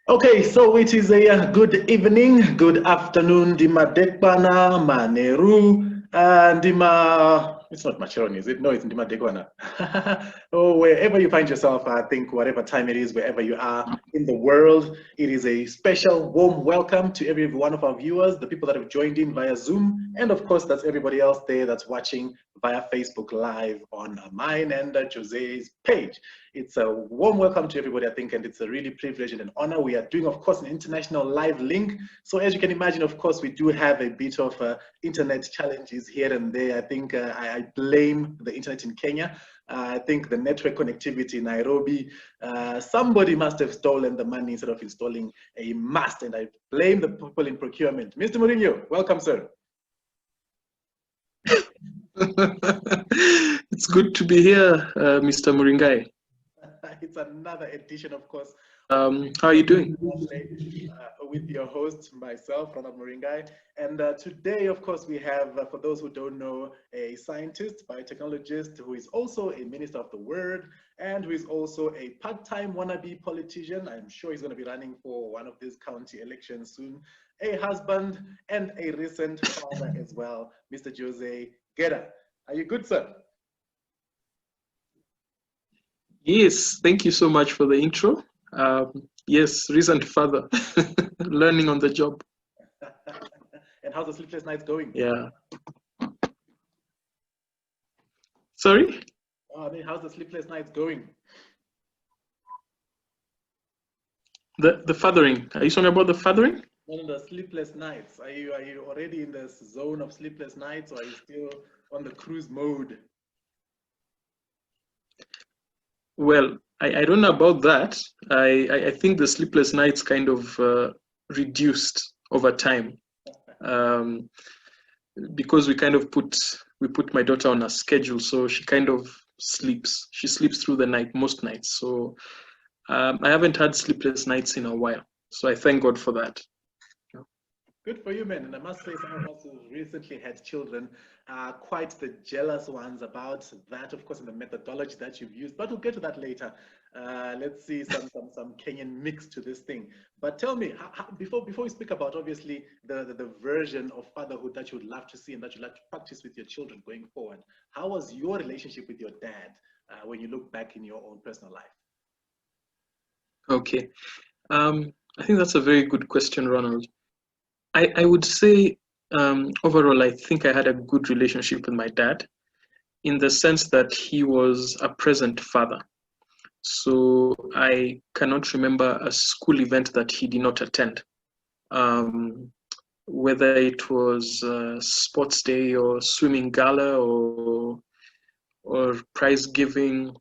Okay, so it is a good evening, good afternoon, Dima Dekbana, Maneru, Dima, it's not Macheron, is it? No, it's Dima Dekbana. Oh, wherever you find yourself, I think whatever time it is, wherever you are in the world, it is a special warm welcome to every one of our viewers, the people that have joined in via Zoom, and of course, that's everybody else there that's watching via Facebook Live on mine and Jose's page. It's a warm welcome to everybody, I think, and it's a really privilege and an honor. We are doing, of course, an international live link. So as you can imagine, of course, we do have a bit of internet challenges here and there. I think I blame the internet in Kenya. I think the network connectivity in Nairobi, somebody must have stolen the money instead of installing a mast, and I blame the people in procurement. Mr. Muringai, welcome, sir. It's good to be here, Mr. Muringai. It's another edition, of course. How are you doing? With your host, myself, Ronald Muringai. And today, of course, we have, for those who don't know, a scientist, biotechnologist, who is also a minister of the word, and who is also a part-time wannabe politician. I'm sure he's going to be running for one of these county elections soon. A husband and a recent father as well, Mr. Jose Geda. Are you good, sir? Yes, thank you so much for the intro. Yes, recent father, learning on the job. And how's the sleepless nights going? Yeah. Sorry? I mean, how's the sleepless nights going? The fathering. Are you talking about the fathering? No, the sleepless nights. Are you already in the zone of sleepless nights, or are you still on the cruise mode? Well, I don't know about that. I think the sleepless nights kind of reduced over time, because we kind of put my daughter on a schedule, so she kind of sleeps. She sleeps through the night most nights. So I haven't had sleepless nights in a while. So I thank God for that. Good for you, man. And I must say, some of us who recently had children are quite the jealous ones about that, of course, in the methodology that you've used. But we'll get to that later. Let's see some Kenyan mix to this thing. But tell me, before we speak about, obviously, the version of fatherhood that you would love to see and that you'd like to practice with your children going forward, how was your relationship with your dad when you look back in your own personal life? Okay. I think that's a very good question, Ronald. I would say overall, I think I had a good relationship with my dad in the sense that he was a present father. So I cannot remember a school event that he did not attend, whether it was sports day or swimming gala or prize giving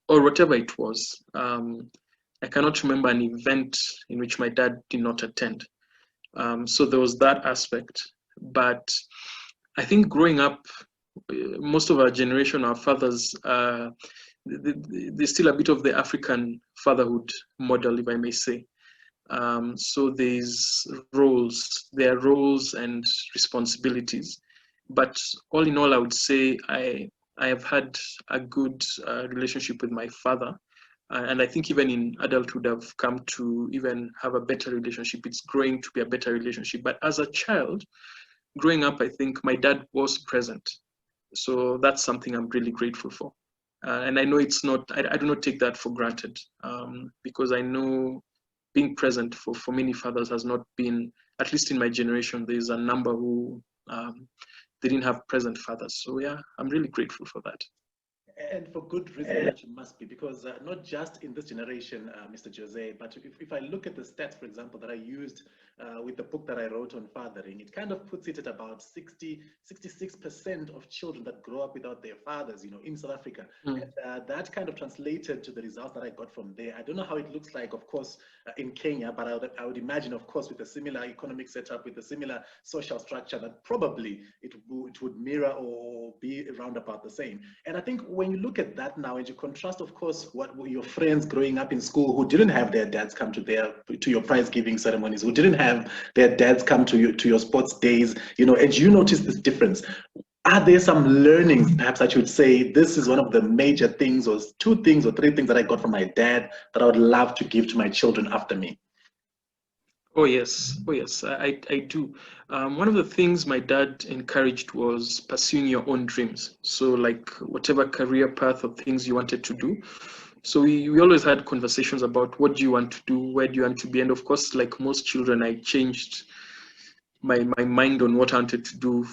or whatever it was. I cannot remember an event in which my dad did not attend. So there was that aspect. But I think growing up, most of our generation, our fathers, there's still a bit of the African fatherhood model, if I may say. So there are roles and responsibilities. But all in all, I would say I have had a good relationship with my father. And I think even in adulthood, I've come to even have a better relationship. It's growing to be a better relationship. But as a child, growing up, I think my dad was present. So that's something I'm really grateful for. And I know it's not, I do not take that for granted, because I know being present for many fathers has not been, at least in my generation, there's a number who they didn't have present fathers. So yeah, I'm really grateful for that. And for good reason that you must be, because not just in this generation, Mr. Jose, but if I look at the stats, for example, that I used with the book that I wrote on fathering, it kind of puts it at about 66% of children that grow up without their fathers, in South Africa. And that kind of translated to the results that I got from there. I don't know how it looks like, of course, in Kenya, but I would imagine, of course, with a similar economic setup, with a similar social structure, that probably it would mirror or be around about the same. And I think when you look at that now and you contrast, of course, what were your friends growing up in school who didn't have their dads come to your prize giving ceremonies, who didn't have their dads come to your sports days, and you notice this difference. Are there some learnings perhaps that you would say this is one of the major things, or 2 things or 3 things that I got from my dad that I would love to give to my children after me? Oh yes, I do. One of the things my dad encouraged was pursuing your own dreams. So like whatever career path or things you wanted to do. So we always had conversations about what do you want to do, where do you want to be, and of course, like most children, I changed my mind on what I wanted to do,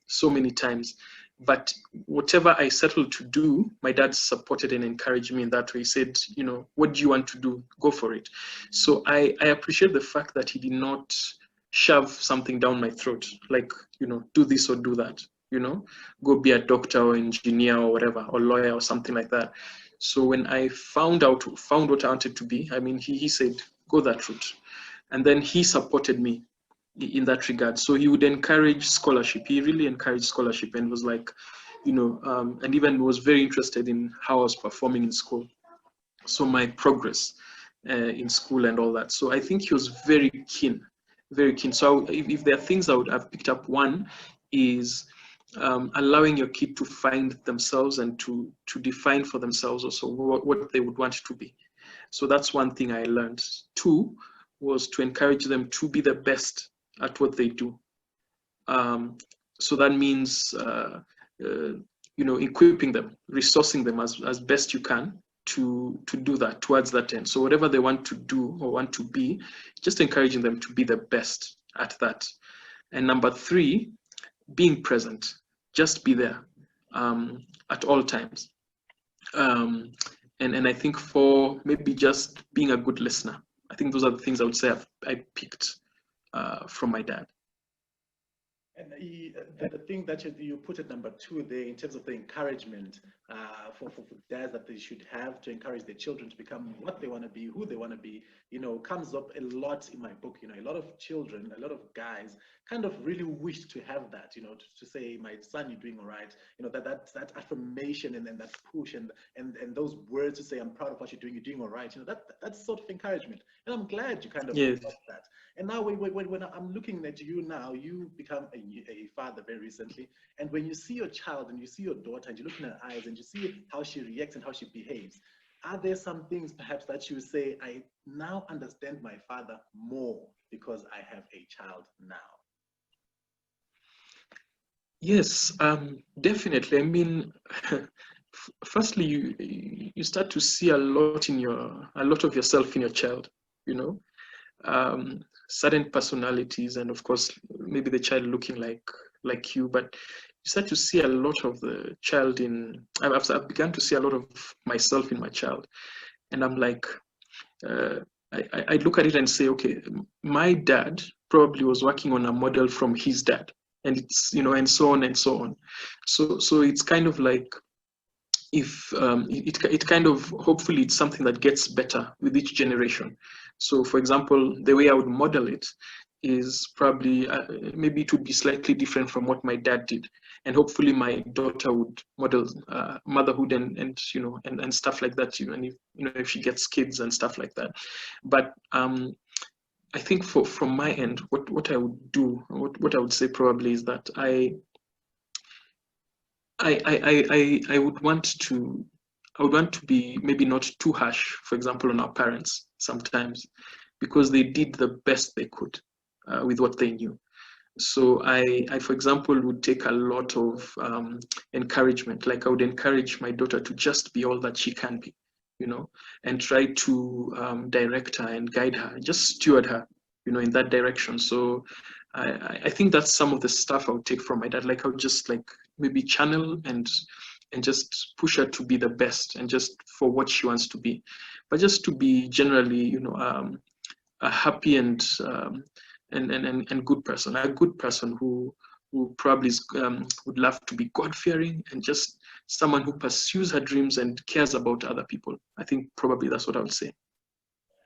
so many times. But whatever I settled to do, my dad supported and encouraged me in that way. He said, what do you want to do? Go for it. So I appreciate the fact that he did not shove something down my throat, like, do this or do that, go be a doctor or engineer or whatever, or lawyer or something like that. So when I found what I wanted to be, I mean, he said, go that route. And then he supported me in that regard. So he would encourage scholarship. He really encouraged scholarship and was like, and even was very interested in how I was performing in school. So my progress in school and all that. So I think he was very keen, very keen. So if there are things I would have picked up, one is allowing your kid to find themselves and to define for themselves also what they would want to be. So that's one thing I learned. Two was to encourage them to be the best at what they do. So that means, equipping them, resourcing them as best you can to do that, towards that end. So whatever they want to do or want to be, just encouraging them to be the best at that. And number three, being present, just be there at all times. And I think for maybe just being a good listener, I think those are the things I would say I picked from my dad. And the thing that you put at number two there in terms of the encouragement for dads that they should have to encourage their children to become what they want to be, who they want to be, comes up a lot in my book. A lot of children, a lot of guys kind of really wish to have that, to say, my son, you're doing all right, that affirmation and then that push and those words to say, I'm proud of what you're doing all right, that's sort of encouragement. And I'm glad you kind of Yes. got that. And now when I'm looking at you now, you become a father very recently. And when you see your child and you see your daughter and you look in her eyes and you see how she reacts and how she behaves, are there some things perhaps that you say, I now understand my father more because I have a child now? Yes, definitely. I mean, firstly, you start to see a lot of yourself in your child, certain personalities, and of course, maybe the child looking like you, but you start to see a lot of the child I've begun to see a lot of myself in my child, and I'm like, I look at it and say, okay, my dad probably was working on a model from his dad, and it's and so on and so on. So it's kind of like, if it kind of, hopefully it's something that gets better with each generation. So for example, the way I would model it is probably maybe it would be slightly different from what my dad did, and hopefully my daughter would model motherhood and stuff like that, and if she gets kids and stuff like that. But I think from my end, what I would do, what I would say probably is that I would want to be maybe not too harsh, for example, on our parents sometimes, because they did the best they could with what they knew. So I, for example, would take a lot of encouragement. Like I would encourage my daughter to just be all that she can be, and try to direct her and guide her, just steward her, in that direction. So I think that's some of the stuff I would take from my dad. Like I would just like maybe channel and just push her to be the best, and just for what she wants to be, but just to be generally, a happy and good person, a good person who probably would love to be God-fearing, and just someone who pursues her dreams and cares about other people. I think probably that's what I would say.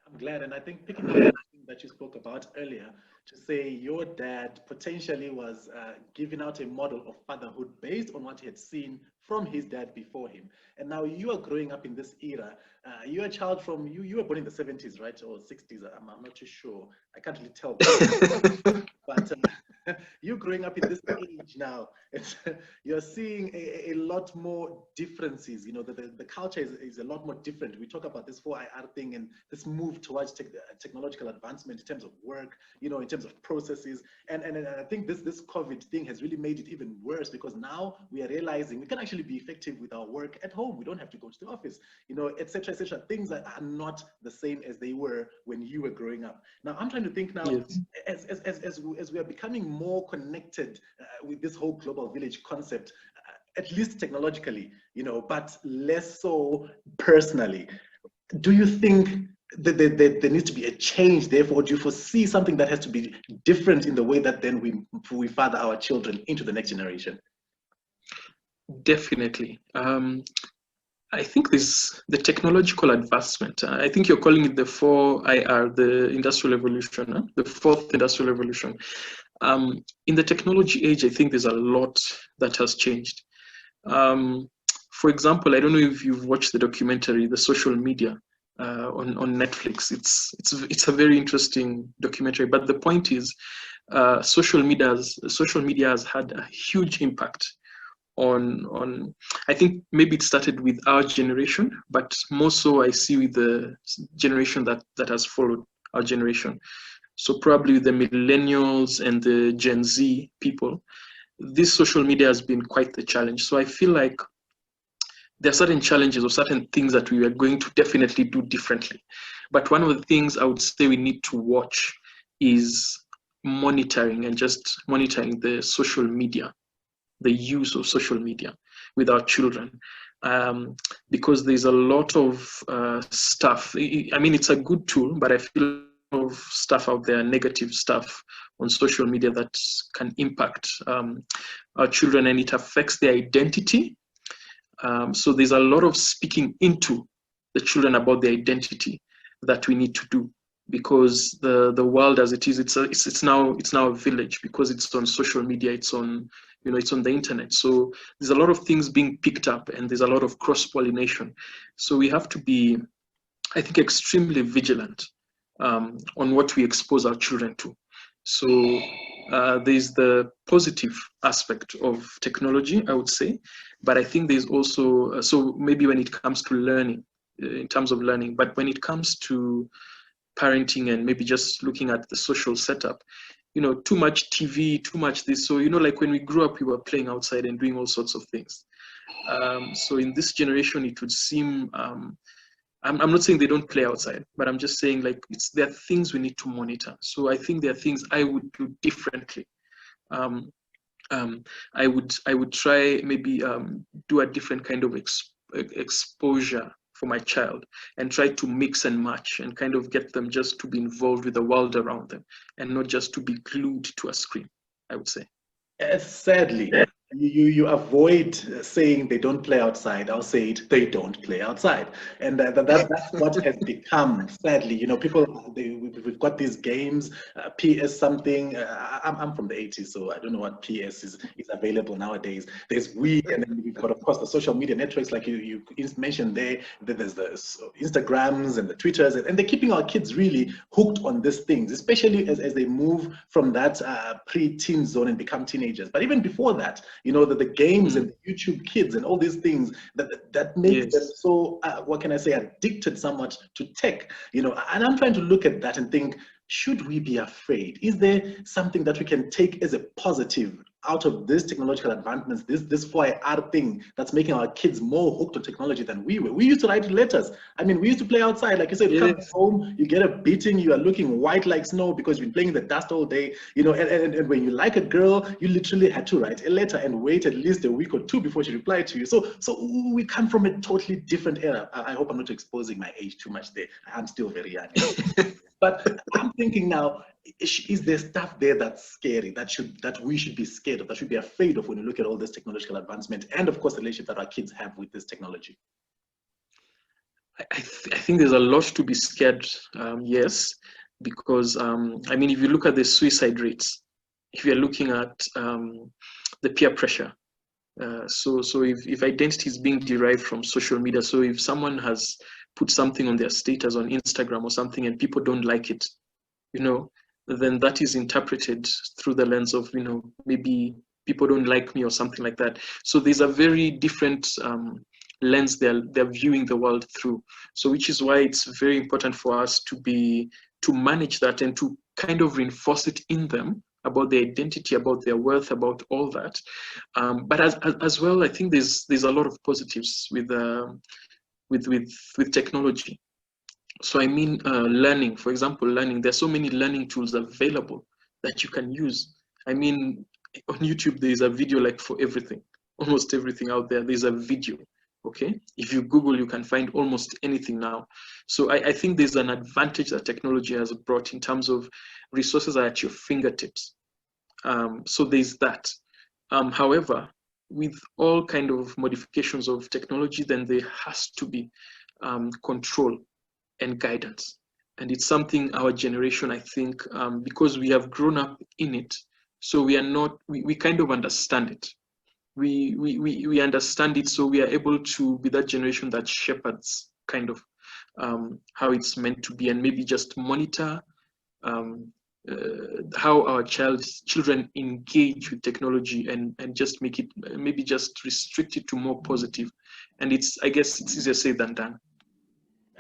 I'm glad, and I think picking up on something that you spoke about earlier, to say your dad potentially was giving out a model of fatherhood based on what he had seen from his dad before him. And now you are growing up in this era. You're a child from, you were born in the 70s, right? Or 60s, I'm not too sure. I can't really tell. But you growing up in this age now, you're seeing a lot more differences. You know, the culture is a lot more different. We talk about this 4IR thing and this move towards technological advancement in terms of work, you know, in terms of processes. And I think this COVID thing has really made it even worse, because now we are realizing we can actually be effective with our work at home. We don't have to go to the office, you know, etc., etc. Things that are not the same as they were when you were growing up. Now, I'm trying to think now, Yes. as we are becoming more connected with this whole global village concept, at least technologically, you know, but less so personally. Do you think that there needs to be a change, therefore? Do you foresee something that has to be different in the way that then we father our children into the next generation? Definitely. I think the technological advancement. I think you're calling it the 4IR, the Industrial Revolution, huh? The fourth Industrial Revolution. In the technology age, I think there's a lot that has changed. For example, I don't know if you've watched the documentary, The Social Media, on Netflix. It's a very interesting documentary. But the point is, social media has had a huge impact on I think maybe it started with our generation, but more so I see with the generation that has followed our generation. So probably the millennials and the Gen Z people, this social media has been quite the challenge. So I feel like there are certain challenges or certain things that we are going to definitely do differently. But one of the things I would say we need to watch is monitoring, and just monitoring the social media, the use of social media with our children, because there's a lot of stuff. I mean, it's a good tool, but I feel of stuff out there, negative stuff on social media that can impact our children, and it affects their identity. So there's a lot of speaking into the children about their identity that we need to do, because the world as it is, it's now a village, because it's on social media, it's on the internet. So there's a lot of things being picked up, and there's a lot of cross-pollination. So we have to be, I think, extremely vigilant on what we expose our children to. So there's the positive aspect of technology, I would say, but I think there's also, so maybe when it comes to learning, in terms of learning, but when it comes to parenting and maybe just looking at the social setup, too much TV, too much this. So, like when we grew up, we were playing outside and doing all sorts of things. So in this generation, it would seem, I'm not saying they don't play outside, but I'm just saying like there are things we need to monitor. So I think there are things I would do differently. I would try maybe do a different kind of exposure for my child, and try to mix and match and kind of get them just to be involved with the world around them, and not just to be glued to a screen, I would say. Sadly, you avoid saying they don't play outside. I'll say it, they don't play outside. And that's what has become, sadly, people, we've got these games, PS something. I'm from the 80s, so I don't know what PS is available nowadays. There's Wii, and then we've got, of course, the social media networks, like you mentioned there. There's the Instagrams and the Twitters, and they're keeping our kids really hooked on these things, especially as they move from that pre-teen zone and become teenagers. But even before that, the games and the YouTube Kids and all these things that make them so, what can I say, addicted somewhat to tech, and I'm trying to look at that and think, should we be afraid? Is there something that we can take as a positive out of this technological advancements, this 4IR thing that's making our kids more hooked on technology than we were? We used to write letters. I mean, we used to play outside. Like you said, come home, you get a beating, you are looking white like snow because you've been playing in the dust all day, and when you like a girl, you literally had to write a letter and wait at least a week or two before she replied to you. So we come from a totally different era. I hope I'm not exposing my age too much there. I'm still very young. But I'm thinking now, is there stuff there that's scary, that we should be scared of, that should be afraid of when you look at all this technological advancement, and of course the relationship that our kids have with this technology? I think there's a lot to be scared, yes, because I mean, if you look at the suicide rates, if you're looking at the peer pressure, so if identity is being derived from social media, so if someone has put something on their status on Instagram or something and people don't like it, then that is interpreted through the lens of, maybe people don't like me or something like that. So there's a very different lens they're viewing the world through. So which is why it's very important for us to manage that and to kind of reinforce it in them about their identity, about their worth, about all that. But as well, I think there's a lot of positives with technology. So I mean, learning, for example, learning. There's so many learning tools available that you can use. I mean, on YouTube, there's a video like for everything, almost everything out there. There's a video, okay? If you Google, you can find almost anything now. So I think there's an advantage that technology has brought in terms of resources are at your fingertips. So there's that. However, with all kind of modifications of technology, then there has to be control and guidance. And it's something our generation, I think, because we have grown up in it, so we are not, we kind of understand it. We understand it, so we are able to be that generation that shepherds kind of how it's meant to be, and maybe just monitor how our children engage with technology, and just make it, maybe just restrict it to more positive. And I guess it's easier said than done.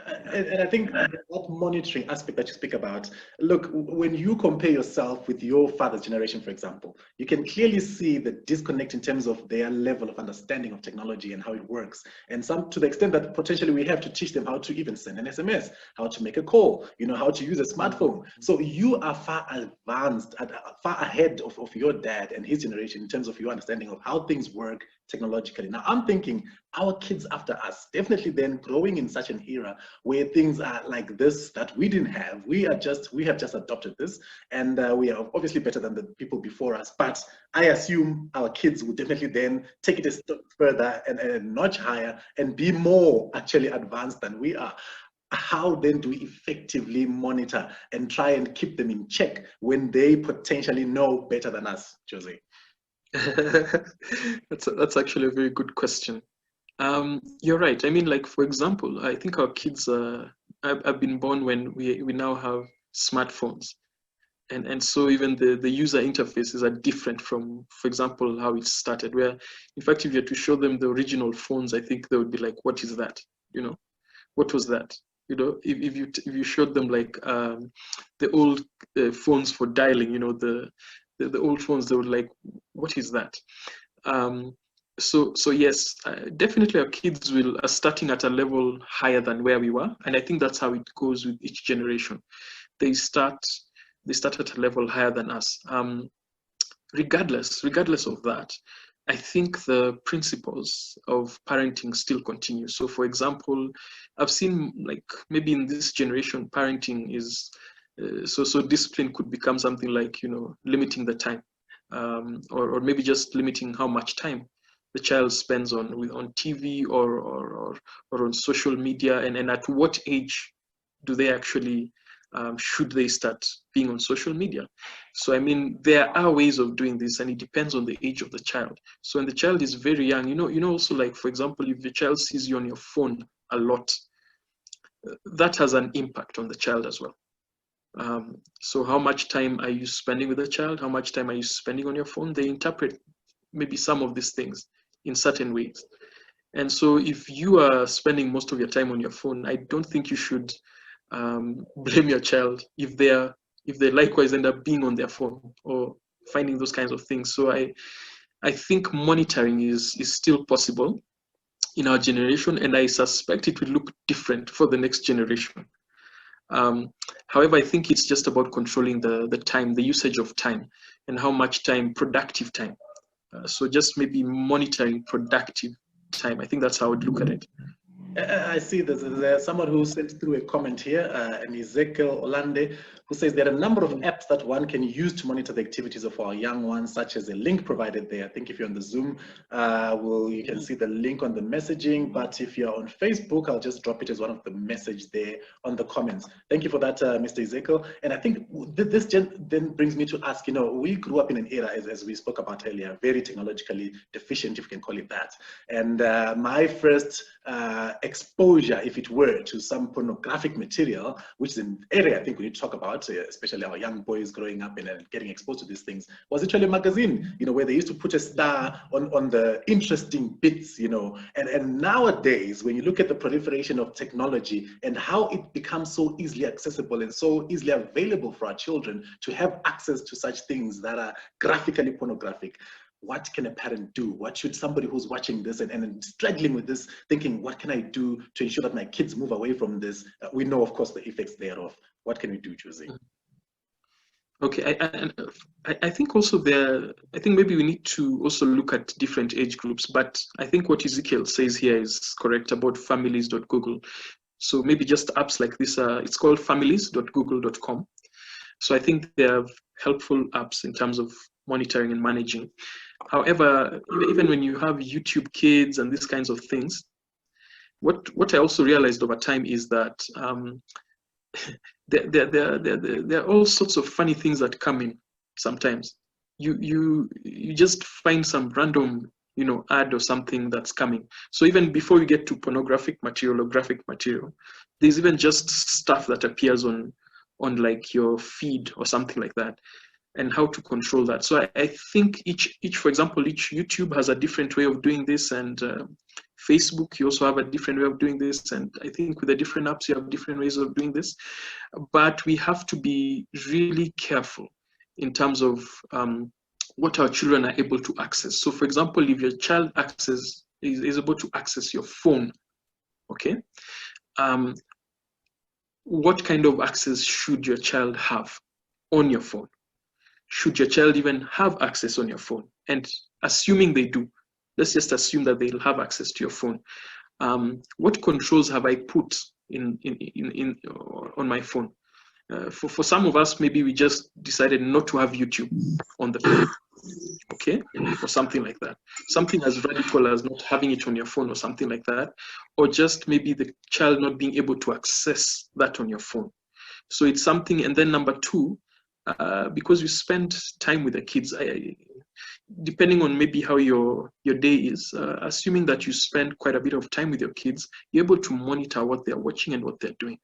And I think that monitoring aspect that you speak about, look, when you compare yourself with your father's generation, for example, you can clearly see the disconnect in terms of their level of understanding of technology and how it works. And some, to the extent that potentially we have to teach them how to even send an SMS, how to make a call, how to use a smartphone. So you are far advanced, far ahead of your dad and his generation in terms of your understanding of how things work technologically. Now, I'm thinking our kids after us, definitely then growing in such an era where things are like this that we didn't have. We have just adopted this, and we are obviously better than the people before us. But I assume our kids will definitely then take it a step further and a notch higher and be more actually advanced than we are. How then do we effectively monitor and try and keep them in check when they potentially know better than us, Jose? That's actually a very good question. You're right. I mean, like, for example, I think our kids have been born when we now have smartphones. And so even the user interfaces are different from, for example, how it started, where, in fact, if you had to show them the original phones, I think they would be like, what is that? What was that? If you showed them like the old phones for dialing, the old phones, they would like, what is that? So yes, definitely our kids are starting at a level higher than where we were, and I think that's how it goes with each generation. They start at a level higher than us. Regardless of that, I think the principles of parenting still continue. So, for example, I've seen, like, maybe in this generation, parenting is so discipline could become something like, limiting the time, or maybe just limiting how much time the child spends on TV or on social media, and at what age do they actually should they start being on social media. So I mean, there are ways of doing this, and it depends on the age of the child. So when the child is very young, also, like, for example, if the child sees you on your phone a lot, that has an impact on the child as well. So how much time are you spending with the child? How much time are you spending on your phone? They interpret maybe some of these things in certain ways. And so if you are spending most of your time on your phone, I don't think you should blame your child if they likewise end up being on their phone or finding those kinds of things. So I think monitoring is still possible in our generation, and I suspect it will look different for the next generation. However, I think it's just about controlling the time, the usage of time, and how much time, productive time. So just maybe monitoring productive time. I think that's how I would look at it. I see there's someone who sent through a comment here, and Ezekiel Olande, who says there are a number of apps that one can use to monitor the activities of our young ones, such as a link provided there. I think if you're on the Zoom, you can see the link on the messaging, but if you're on Facebook, I'll just drop it as one of the message there on the comments. Thank you for that, Mr. Ezekiel. And I think this then brings me to ask, we grew up in an era, as we spoke about earlier, very technologically deficient, if you can call it that. And my first exposure, if it were, to some pornographic material, which is an area I think we need to talk about about, especially our young boys growing up and getting exposed to these things, was literally a magazine, where they used to put a star on the interesting bits, and nowadays, when you look at the proliferation of technology and how it becomes so easily accessible and so easily available for our children to have access to such things that are graphically pornographic, what can a parent do? What should somebody who's watching this and struggling with this, thinking, what can I do to ensure that my kids move away from this? We know, of course, the effects thereof. What can we do, Jose? Okay, I think also I think maybe we need to also look at different age groups, but I think what Ezekiel says here is correct about families.google. So maybe just apps like this, it's called families.google.com. So I think they have helpful apps in terms of monitoring and managing. However, even when you have YouTube Kids and these kinds of things, what I also realized over time is that there are all sorts of funny things that come in sometimes. You just find some random ad or something that's coming. So even before you get to pornographic material or graphic material, there's even just stuff that appears on like your feed or something like that, and how to control that. So I think each for example, each YouTube has a different way of doing this, and Facebook, you also have a different way of doing this, and I think with the different apps you have different ways of doing this. But we have to be really careful in terms of what our children are able to access. So for example, if your child is able to access your phone, okay, what kind of access should your child have on your phone? Should your child even have access on your phone? And assuming they do, let's just assume that they'll have access to your phone. What controls have I put in on my phone? For some of us, maybe we just decided not to have YouTube on the phone, okay, or something like that. Something as radical as not having it on your phone or something like that, or just maybe the child not being able to access that on your phone. So it's something. And then number two, because you spend time with the kids, depending on maybe how your day is, assuming that you spend quite a bit of time with your kids, you're able to monitor what they're watching and what they're doing.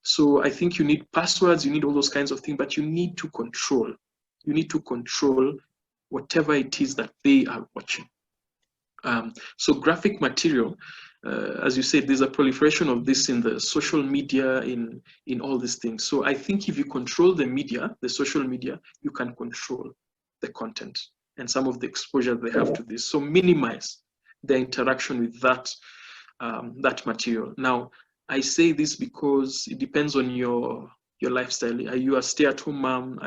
So I think you need passwords, you need all those kinds of things, but you need to control. You need to control whatever it is that they are watching. So graphic material, as you said, there's a proliferation of this in the social media, in all these things. So I think if you control the media, the social media, you can control the content and some of the exposure they have to this. So minimize the interaction with that material. Now, I say this because it depends on your lifestyle. Are you a stay-at-home mom?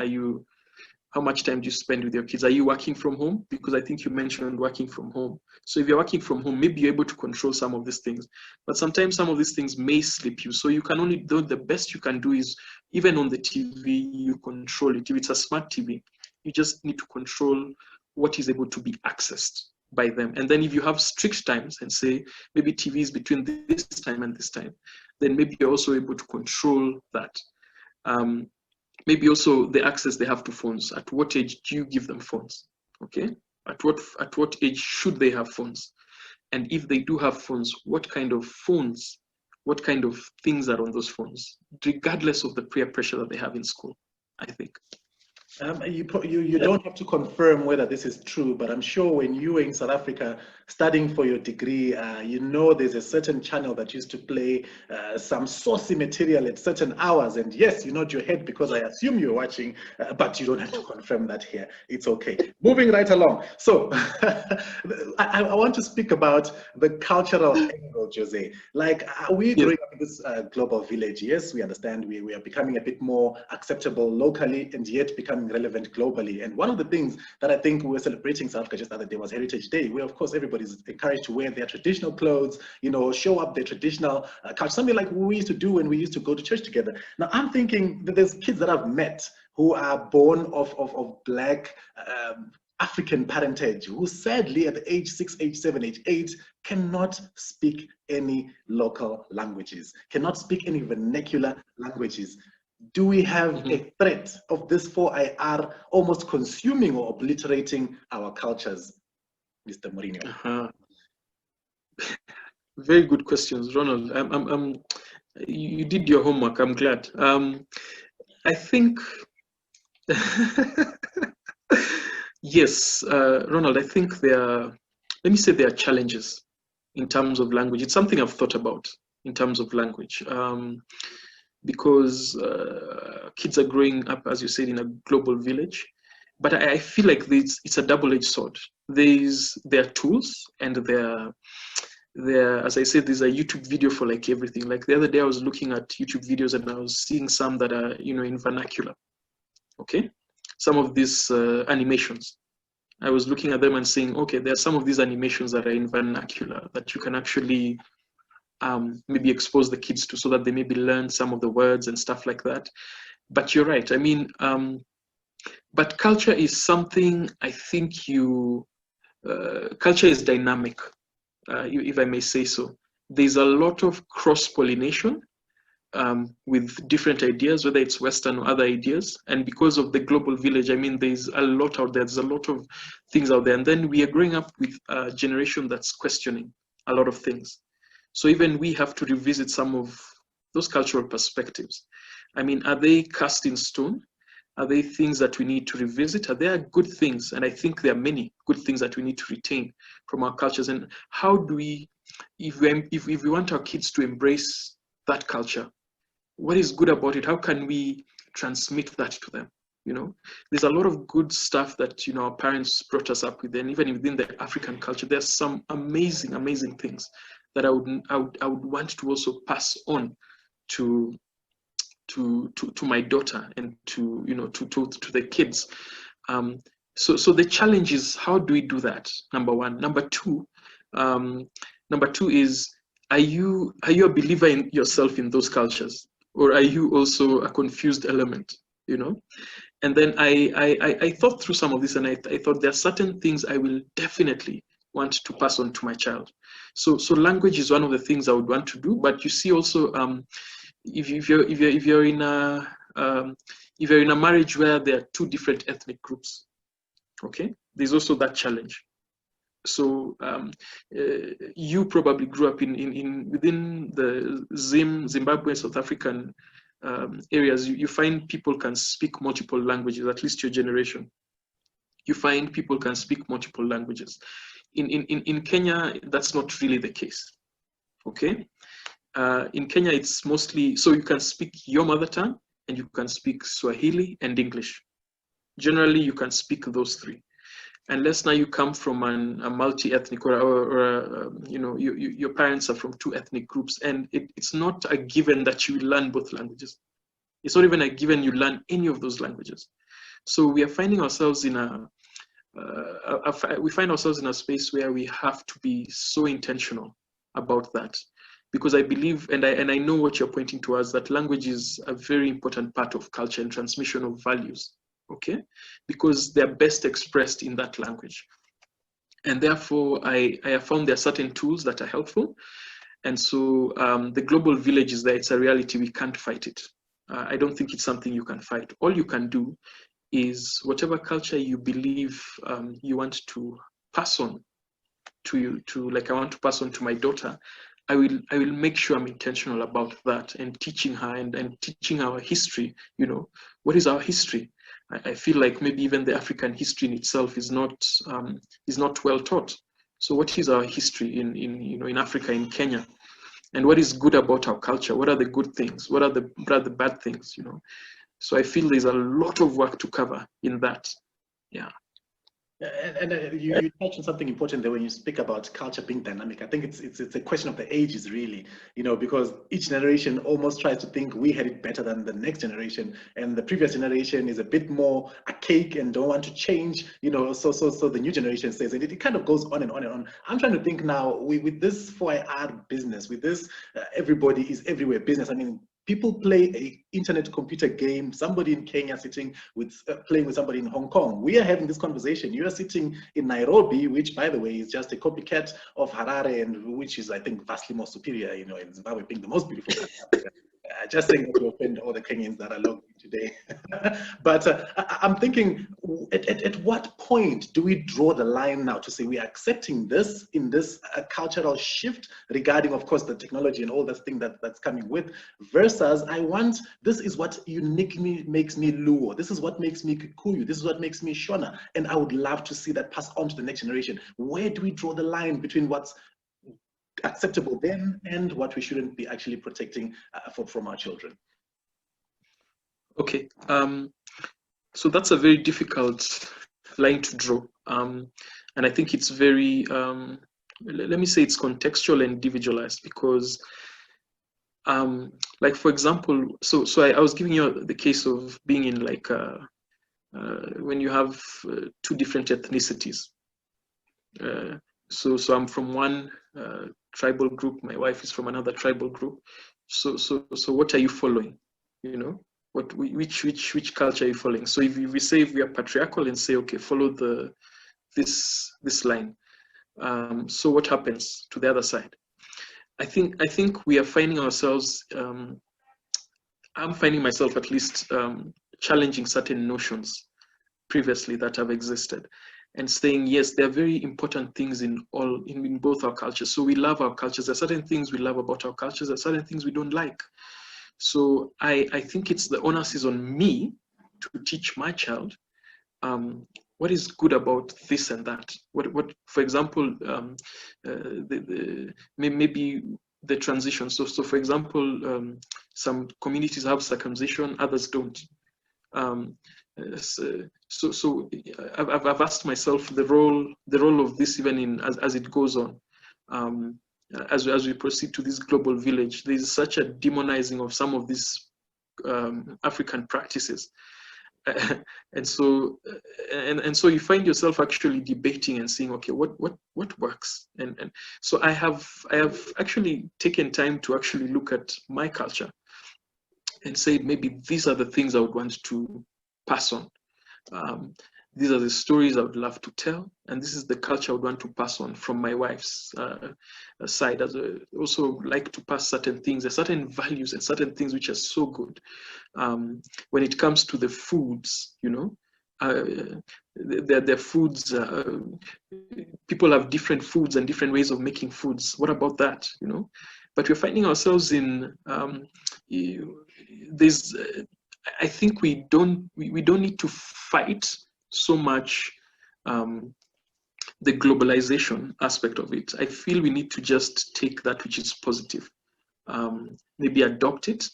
How much time do you spend with your kids? Are you working from home? Because I think you mentioned working from home. So if you're working from home, maybe you're able to control some of these things. But sometimes some of these things may slip you. So you can only do the best you can do is, even on the TV, you control it. If it's a smart TV, you just need to control what is able to be accessed by them. And then if you have strict times and say maybe TV is between this time and this time, then maybe you're also able to control that. Maybe also the access they have to phones. At what age do you give them phones? Okay, at what age should they have phones? And if they do have phones, what kind of phones, what kind of things are on those phones, regardless of the peer pressure that they have in school, I think. You don't have to confirm whether this is true, but I'm sure when you were in South Africa studying for your degree, there's a certain channel that used to play some saucy material at certain hours. And yes, you nod your head because I assume you're watching, but you don't have to confirm that here. It's okay. Moving right along. So I want to speak about the cultural angle, Jose. Like, are we growing up in this global village? Yes, we understand we are becoming a bit more acceptable locally and yet becoming relevant globally. And one of the things that I think we were celebrating South Africa just the other day was Heritage Day, where of course everybody's encouraged to wear their traditional clothes, show up their traditional culture, something like we used to do when we used to go to church together. Now I'm thinking that there's kids that I've met who are born of Black African parentage, who sadly at age 6, age 7, age 8 cannot speak any local languages, cannot speak any vernacular languages. Do we have a threat of this 4IR almost consuming or obliterating our cultures, Mr. Muringai? Very good questions, Ronald. You did your homework. I'm glad. I think, yes, Ronald, I think let me say there are challenges in terms of language. It's something I've thought about in terms of language, because kids are growing up, as you said, in a global village. But I feel like it's a double-edged sword. There are tools, and as I said, there's a YouTube video for like everything. Like the other day, I was looking at YouTube videos and I was seeing some that are, in vernacular. Okay, some of these animations. I was looking at them and saying, okay, there are some of these animations that are in vernacular that you can actually maybe expose the kids to, so that they maybe learn some of the words and stuff like that. But you're right. I mean, but culture is something, I think culture is dynamic, if I may say so. There's a lot of cross-pollination with different ideas, whether it's Western or other ideas. And because of the global village, I mean, there's a lot out there. There's a lot of things out there. And then we are growing up with a generation that's questioning a lot of things. So even we have to revisit some of those cultural perspectives. I mean, are they cast in stone? Are they things that we need to revisit? Are there good things? And I think there are many good things that we need to retain from our cultures. And how do we, if we want our kids to embrace that culture, what is good about it? How can we transmit that to them? There's a lot of good stuff that our parents brought us up with, and even within the African culture, there's some amazing, amazing things that I would want to also pass on to my daughter and to the kids. So the challenge is, how do we do that? Number one. Number two is, are you a believer in yourself in those cultures, or are you also a confused element? And then I thought through some of this, and I thought there are certain things I will definitely want to pass on to my child. So language is one of the things I would want to do. But you see also, if you're in a marriage where there are two different ethnic groups, okay, there's also that challenge. So you probably grew up within the Zimbabwe, South African areas. You find people can speak multiple languages, at least your generation. You find people can speak multiple languages. In Kenya, that's not really the case. Okay. In Kenya, it's mostly, so you can speak your mother tongue, and you can speak Swahili and English. Generally, you can speak those three. Unless now you come from a multi-ethnic, or your parents are from two ethnic groups, and it's not a given that you learn both languages. It's not even a given you learn any of those languages. So we are finding ourselves in a space where we have to be so intentional about that. Because I believe, and I know what you're pointing towards, that language is a very important part of culture and transmission of values, okay? Because they're best expressed in that language. And therefore, I have found there are certain tools that are helpful. And so the global village is there. It's a reality. We can't fight it. I don't think it's something you can fight. All you can do is whatever culture you believe you want to pass on like I want to pass on to my daughter, I will make sure I'm intentional about that, and teaching her and teaching our history. What is our history? I feel like maybe even the African history in itself is not well taught. So what is our history in Africa, in Kenya, and what is good about our culture? What are the good things? What are the bad things? So I feel there's a lot of work to cover in that. Yeah. And you touched on something important there when you speak about culture being dynamic. I think it's a question of the ages, really, because each generation almost tries to think we had it better than the next generation, and the previous generation is a bit more archaic and don't want to change, so the new generation says, and it kind of goes on and on and on. I'm trying to think now with this 4IR business, with this everybody is everywhere business. I mean, people play a internet computer game, somebody in Kenya sitting with playing with somebody in Hong Kong. We are having this conversation. You are sitting in Nairobi, which, by the way, is just a copycat of Harare, and which is, I think, vastly more superior, in Zimbabwe being the most beautiful country. Just saying that to offend all the Kenyans that are logged in today. But I'm thinking, at what point do we draw the line now to say we are accepting this in this cultural shift regarding, of course, the technology and all this thing that's coming with, versus this is what uniquely makes me Luo, this is what makes me Kikuyu, this is what makes me Shona, and I would love to see that pass on to the next generation. Where do we draw the line between what's acceptable then and what we shouldn't be actually protecting from our children? Okay, so that's a very difficult line to draw, and I think it's very, let me say, it's contextual and individualized, because like, for example, so I was giving you the case of being in like when you have two different ethnicities. So I'm from one tribal group, my wife is from another tribal group. So what are you following? You know, which culture are you following? So if we say, if we are patriarchal and say, okay, follow this line, so what happens to the other side? I think we are finding ourselves, I'm finding myself at least challenging certain notions previously that have existed, and saying, yes, there are very important things in both our cultures. So we love our cultures. There are certain things we love about our cultures. There are certain things we don't like. So I think it's the onus is on me to teach my child what is good about this and that. What for example, maybe the transition. So for example, some communities have circumcision, others don't. So I've asked myself the role of this, even as it goes on, as we proceed to this global village. There is such a demonizing of some of these African practices, and so you find yourself actually debating and saying, okay, what works? And so I have actually taken time to actually look at my culture and say, maybe these are the things I would want to pass on. These are the stories I would love to tell, and this is the culture I would want to pass on from my wife's side. As also like to pass certain things, certain values, and certain things which are so good. When it comes to the foods, you know, the foods. People have different foods and different ways of making foods. What about that? You know, but we're finding ourselves in there's. I think we don't need to fight so much the globalization aspect of it. I feel we need to just take that which is positive, maybe adopt it,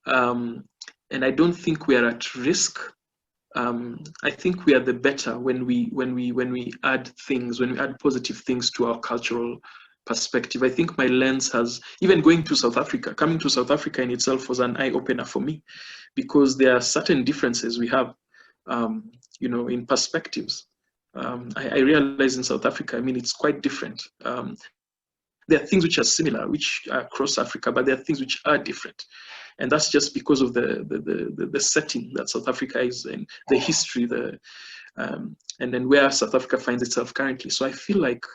and I don't think we are at risk. I think we are the better when we add things, when we add positive things to our cultural perspective. I think my lens has, even coming to South Africa in itself was an eye-opener for me, because there are certain differences we have, you know, in perspectives. I realize in South Africa, I mean, it's quite different. There are things which are similar, which are across Africa, but there are things which are different. And that's just because of the setting that South Africa is in, the history, and then where South Africa finds itself currently. So I feel like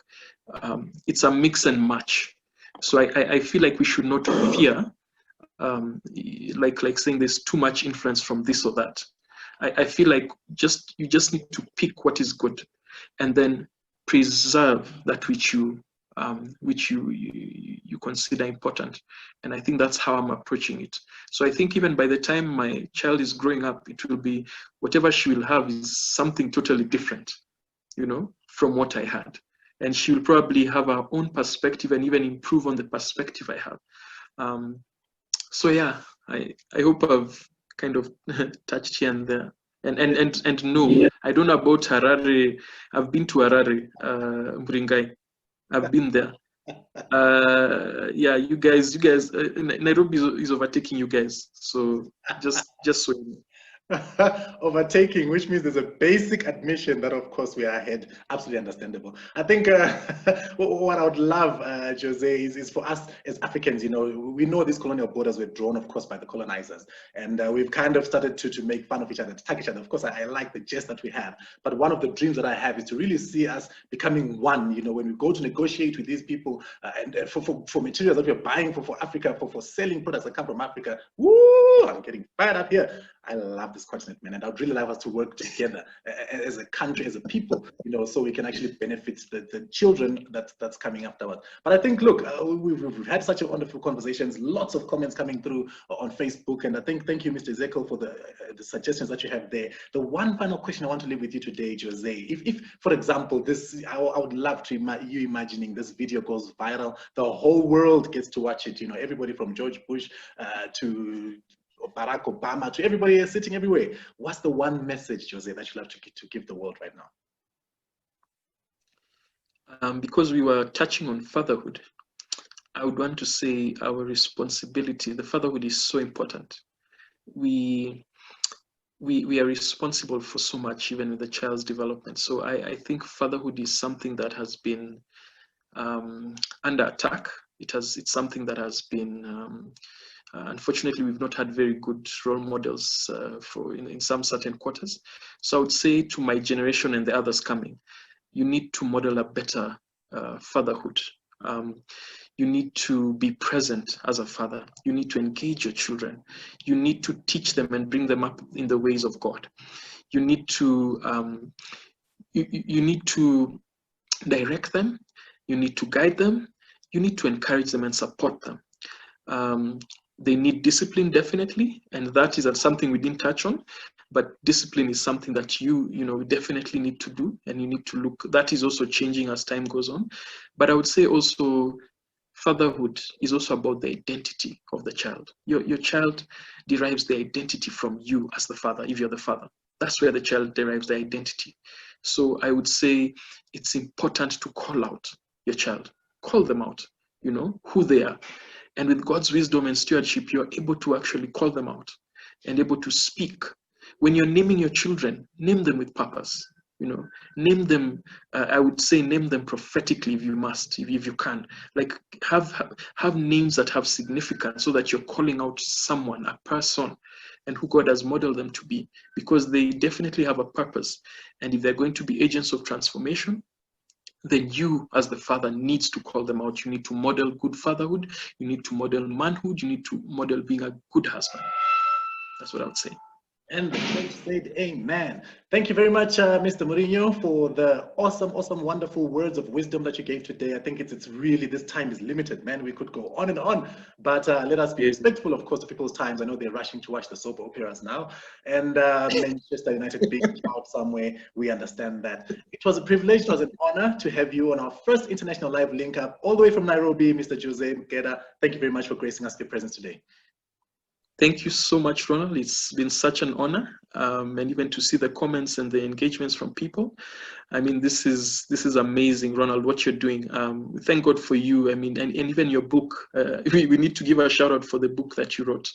it's a mix and match. So I feel like we should not fear, like saying there's too much influence from this or that. I feel like you just need to pick what is good, and then preserve that which you consider important. And I think that's how I'm approaching it. So I think even by the time my child is growing up, it will be whatever she will have is something totally different, you know, from what I had. And she will probably have her own perspective and even improve on the perspective I have. So yeah, I hope I've kind of touched here and there. And no, I don't know about Harare. I've been to Harare, Muringai. I've been there. Yeah, you guys, Nairobi is overtaking you guys. So just so you know. Overtaking, which means there's a basic admission that, of course, we are ahead. Absolutely understandable. I think what I would love, Jose, is for us as Africans, you know, we know these colonial borders were drawn, of course, by the colonizers. And we've kind of started to make fun of each other, to tag each other. Of course, I like the jest that we have. But one of the dreams that I have is to really see us becoming one, you know, when we go to negotiate with these people and for materials that we're buying for Africa, for selling products that come from Africa. Woo! I'm getting fired up here. I love this continent, man, and I'd really like us to work together as a country, as a people, you know, so we can actually benefit the children that's coming afterwards. But I think, look, we've had such a wonderful conversations, lots of comments coming through on Facebook, and I think thank you, Mr. Ezekiel, for the suggestions that you have there. The one final question I want to leave with you today, Jose, if for example, this, I would love to you imagining this video goes viral, the whole world gets to watch it, you know, everybody from George Bush to Barack Obama, to everybody is sitting everywhere. What's the one message, Jose, that you'd love to give the world right now? Because we were touching on fatherhood, I would want to say our responsibility, the fatherhood is so important. We are responsible for so much, even in the child's development. So I think fatherhood is something that has been under attack. It's something that has been unfortunately, we've not had very good role models in some certain quarters. So I would say to my generation and the others coming, you need to model a better fatherhood. You need to be present as a father. You need to engage your children. You need to teach them and bring them up in the ways of God. You need to you need to direct them. You need to guide them. You need to encourage them and support them. They need discipline, definitely, and that is something we didn't touch on, but discipline is something that you definitely need to do, and you need to look, that is also changing as time goes on. But I would say also fatherhood is also about the identity of the child. Your child derives the identity from you as the father, if you're the father. That's where the child derives the identity. So I would say it's important to call out your child, call them out, you know, who they are. And with God's wisdom and stewardship, you're able to actually call them out and able to speak. When you're naming your children, name them with purpose. You know, name them. I would say name them prophetically if you must, if you can. Like have names that have significance, so that you're calling out someone, a person, and who God has modeled them to be, because they definitely have a purpose. And if they're going to be agents of transformation, then you as the father needs to call them out. You need to model good fatherhood. You need to model manhood. You need to model being a good husband. That's what I would say. And the church said amen. Thank you very much, Mr. Murinho, for the awesome, wonderful words of wisdom that you gave today. I think it's really, this time is limited, man. We could go on and on, but let us be respectful, of course, of people's times. I know they're rushing to watch the soap operas now, and Manchester United being out somewhere, we understand that. It was a privilege, it was an honor to have you on our first international live link up, all the way from Nairobi, Mr. Jose Geda. Thank you very much for gracing us with your presence today. Thank you so much, Ronald. It's been such an honor, and even to see the comments and the engagements from people. I mean, this is amazing, Ronald, what you're doing. Thank God for you. I mean, and even your book. We need to give a shout out for the book that you wrote,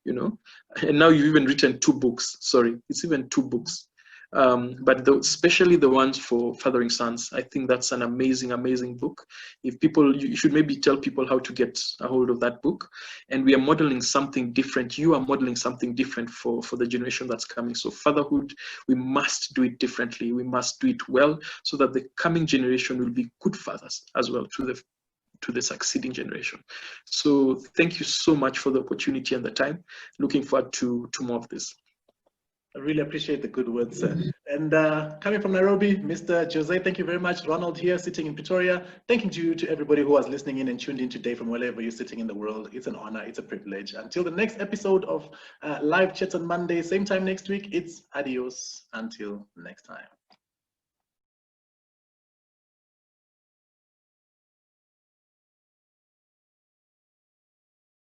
you know. And now you've even written 2 books. Sorry, it's even 2 books. But especially the ones for fathering sons, I think that's an amazing book. If people, you should maybe tell people how to get a hold of that book. And we are modeling something different. You are modeling something different for the generation that's coming. So fatherhood, we must do it differently. We must do it well, so that the coming generation will be good fathers as well to the succeeding generation. So thank you so much for the opportunity and the time. Looking forward to more of this. I really appreciate the good words, sir. And coming from Nairobi, Mr. Jose, thank you very much. Ronald here, sitting in Pretoria. Thanking you to everybody who was listening in and tuned in today from wherever you're sitting in the world. It's an honor, it's a privilege. Until the next episode of Live Chats on Monday, same time next week, it's adios until next time.